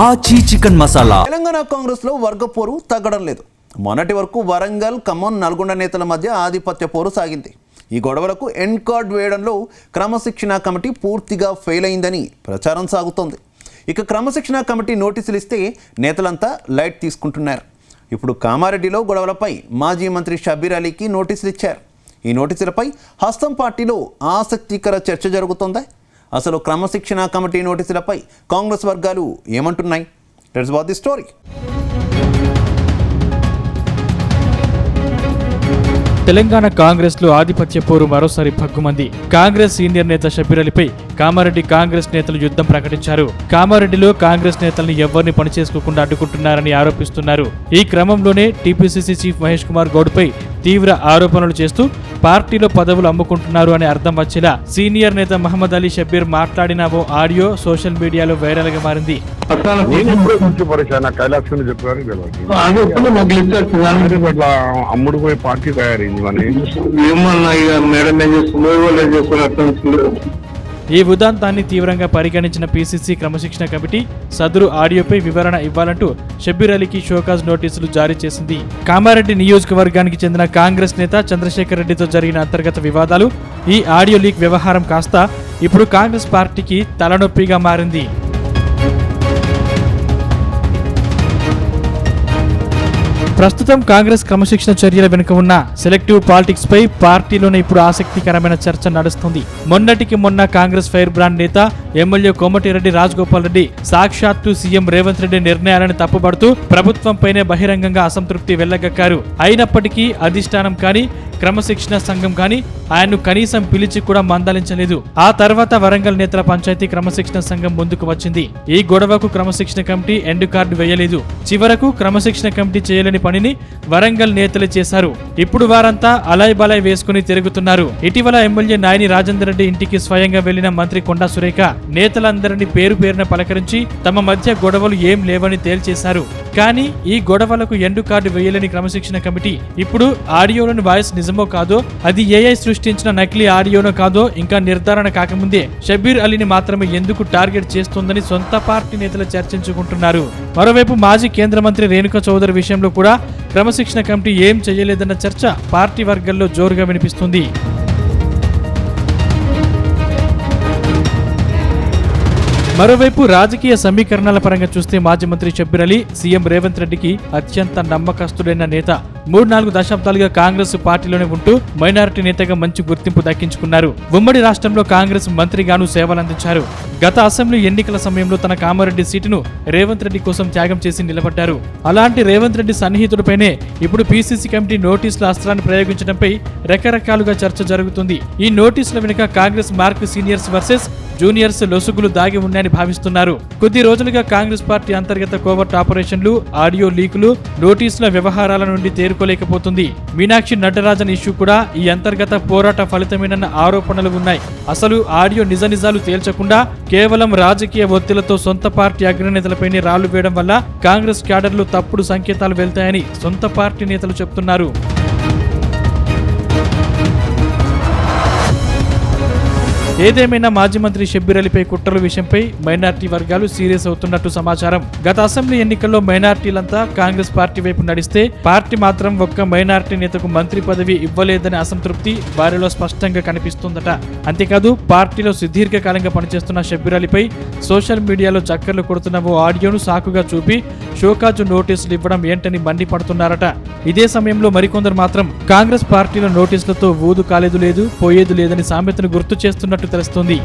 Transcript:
ఆచి చికెన్ మసాలా. తెలంగాణ కాంగ్రెస్ లో వర్గ పోరు తగ్గడం లేదు. మొన్నటి వరకు వరంగల్, ఖమ్మం, నల్గొండ నేతల మధ్య ఆధిపత్య పోరు సాగింది. ఈ గొడవలకు ఎండ్ కార్డ్ వేయడంలో క్రమశిక్షణ కమిటీ పూర్తిగా ఫెయిల్ అయిందని ప్రచారం సాగుతోంది. ఇక క్రమశిక్షణ కమిటీ నోటీసులు ఇస్తే నేతలంతా లైట్ తీసుకుంటున్నారు. ఇప్పుడు కామారెడ్డిలో గొడవలపై మాజీ మంత్రి షబ్బీర్ అలీకి నోటీసులు ఇచ్చారు. ఈ నోటీసులపై హస్తం పార్టీలో ఆసక్తికర చర్చ జరుగుతోంది. అసలు క్రమశిక్షణ కమిటీ నోటీసులపై కాంగ్రెస్ వర్గాలు ఏమంటున్నాయి? Let's watch the story. Telangana Congress లో ఆధిపత్య పోరు మరోసారి భగ్గుమంది. కాంగ్రెస్ సీనియర్ నేత షబ్బీర్ అలీపై కామారెడ్డి కాంగ్రెస్ నేతలు యుద్ధం ప్రకటించారు. కామారెడ్డిలో కాంగ్రెస్ నేతల్ని ఎవరిని పనిచేసుకోకుండా అడ్డుకుంటున్నారని ఆరోపిస్తున్నారు. ఈ క్రమంలోనే టీపీసీసీ చీఫ్ మహేష్ కుమార్ గౌడ్ పై తీవ్ర ఆరోపణలు చేస్తూ పార్టీలో పదవులు అమ్ముకుంటున్నారు అని అర్థం వచ్చేలా సీనియర్ నేత మహమ్మద్ అలీ షబ్బీర్ మాట్లాడిన ఓ ఆడియో సోషల్ మీడియాలో వైరల్ గా మారింది. అమ్ముడు పోయి పార్టీ తయారైంది. ఈ ఉదంతాన్ని తీవ్రంగా పరిగణించిన పీసీసీ క్రమశిక్షణ కమిటీ సదరు ఆడియోపై వివరణ ఇవ్వాలంటూ షబ్బీర్ అలీకి షోకాజ్ నోటీసులు జారీ చేసింది. కామారెడ్డి నియోజకవర్గానికి చెందిన కాంగ్రెస్ నేత చంద్రశేఖర్ రెడ్డితో జరిగిన అంతర్గత వివాదాలు, ఈ ఆడియో లీక్ వ్యవహారం కాస్త ఇప్పుడు కాంగ్రెస్ పార్టీకి తలనొప్పిగా మారింది. ప్రస్తుతం కాంగ్రెస్ క్రమశిక్షణ చర్యల వెనుక ఉన్న సెలెక్టివ్ పాలిటిక్స్ పై పార్టీలోనే ఇప్పుడు ఆసక్తికరమైన చర్చ నడుస్తుంది. మొన్నటికి మొన్న కాంగ్రెస్ ఫైర్ బ్రాండ్ నేత ఎమ్మెల్యే కోమటిరెడ్డి రాజగోపాల్ రెడ్డి సాక్షాత్తు సీఎం రేవంత్ రెడ్డి నిర్ణయాలను తప్పుపడుతూ ప్రభుత్వంపైనే బహిరంగంగా అసంతృప్తి వెళ్లగక్కారు. అయినప్పటికీ అధిష్టానం కానీ క్రమశిక్షణ సంఘం కానీ ఆయన్ను కనీసం పిలిచి కూడా మందలించలేదు. ఆ తర్వాత వరంగల్ నేతల పంచాయతీ క్రమశిక్షణ సంఘం ముందుకు వచ్చింది. ఈ గొడవకు క్రమశిక్షణ కమిటీ ఎండ్ కార్డు వేయలేదు. చివరకు క్రమశిక్షణ కమిటీ చేయలేని పనిని వరంగల్ నేతలు చేశారు. ఇప్పుడు వారంతా అలాయ్ బలాయ్ వేసుకుని తిరుగుతున్నారు. ఇటీవల ఎమ్మెల్యే నాయని రాజేందర్ రెడ్డి ఇంటికి స్వయంగా వెళ్లిన మంత్రి కొండా సురేఖ నేతలందరినీ పేరు పేరున పలకరించి తమ మధ్య గొడవలు ఏం లేవని తేల్చేశారు. కానీ ఈ గొడవలకు ఎండు కార్డు వేయలేని క్రమశిక్షణ కమిటీ ఇప్పుడు ఆడియోలోని వాయిస్ నిజమో కాదో, అది ఏఐ సృష్టించిన నకిలీ ఆడియోనో కాదో ఇంకా నిర్ధారణ కాకముందే షబ్బీర్ అలీని మాత్రమే ఎందుకు టార్గెట్ చేస్తోందని సొంత పార్టీ నేతలు చర్చించుకుంటున్నారు. మరోవైపు మాజీ కేంద్ర మంత్రి రేణుకా చౌదరి విషయంలో కూడా క్రమశిక్షణ కమిటీ ఏం చేయలేదన్న చర్చ పార్టీ వర్గాల్లో జోరుగా వినిపిస్తుంది. మరోవైపు రాజకీయ సమీకరణాల పరంగా చూస్తే మాజీ మంత్రి షబ్బీర్ అలీ సీఎం రేవంత్ రెడ్డికి అత్యంత నమ్మకస్తుడైన నేత. 3-4 దశాబ్దాలుగా కాంగ్రెస్ పార్టీలోనే ఉంటూ మైనారిటీ నేతగా మంచి గుర్తింపు దక్కించుకున్నారు. ఉమ్మడి రాష్ట్రంలో కాంగ్రెస్ మంత్రిగాను సేవలందించారు. గత అసెంబ్లీ ఎన్నికల సమయంలో తన కామారెడ్డి సీటును రేవంత్ రెడ్డి కోసం త్యాగం చేసి నిలబడ్డారు. అలాంటి రేవంత్ రెడ్డి సన్నిహితుడిపైనే ఇప్పుడు పీసీసీ కమిటీ నోటీసుల అస్త్రాన్ని ప్రయోగించడంపై రకరకాలుగా చర్చ జరుగుతుంది. ఈ నోటీసుల వెనుక Congress mark seniors versus juniors లొసుగులు దాగి ఉన్నాయని భావిస్తున్నారు. కొద్ది రోజులుగా కాంగ్రెస్ పార్టీ అంతర్గత కోవర్ట్ ఆపరేషన్లు, ఆడియో లీకులు, నోటీసుల వ్యవహారాల నుండి తేరుకోలేకపోతుంది. మీనాక్షి నటరాజన్ ఇష్యూ కూడా ఈ అంతర్గత పోరాట ఫలితమేనన్న ఆరోపణలు ఉన్నాయి. అసలు ఆడియో నిజాలు తేల్చకుండా కేవలం రాజకీయ ఒత్తిళ్లతో సొంత పార్టీ అగ్రనేతలపైనే రాళ్లు వేయడం వల్ల కాంగ్రెస్ క్యాడర్లు తప్పుడు సంకేతాలు వెళ్తాయని సొంత పార్టీ నేతలు చెప్తున్నారు. ఏదేమైనా మాజీ మంత్రి షబ్బీర్ అలీపై కుట్రల విషయంపై మైనార్టీ వర్గాలు సీరియస్ అవుతున్నట్టు సమాచారం. గత అసెంబ్లీ ఎన్నికల్లో మైనార్టీలంతా కాంగ్రెస్ పార్టీ వైపు నడిస్తే పార్టీ మాత్రం ఒక్క మైనార్టీ నేతకు మంత్రి పదవి ఇవ్వలేదనే అసంతృప్తి వారిలో స్పష్టంగా కనిపిస్తుందట. అంతేకాదు పార్టీలో సుదీర్ఘకాలంగా పనిచేస్తున్న షబ్బీర్ అలీపై సోషల్ మీడియాలో చక్కర్లు కొడుతున్న ఓ ఆడియోను సాకుగా చూపి షోకాజు నోటీసులు ఇవ్వడం ఏంటని మండిపడుతున్నారట. ఇదే సమయంలో మరికొందరు మాత్రం కాంగ్రెస్ పార్టీలో నోటీసులతో ఊదు కాలేదు లేదు, పోయేది లేదని సామెతను గుర్తు చేస్తున్నట్టు తెలుస్తోంది.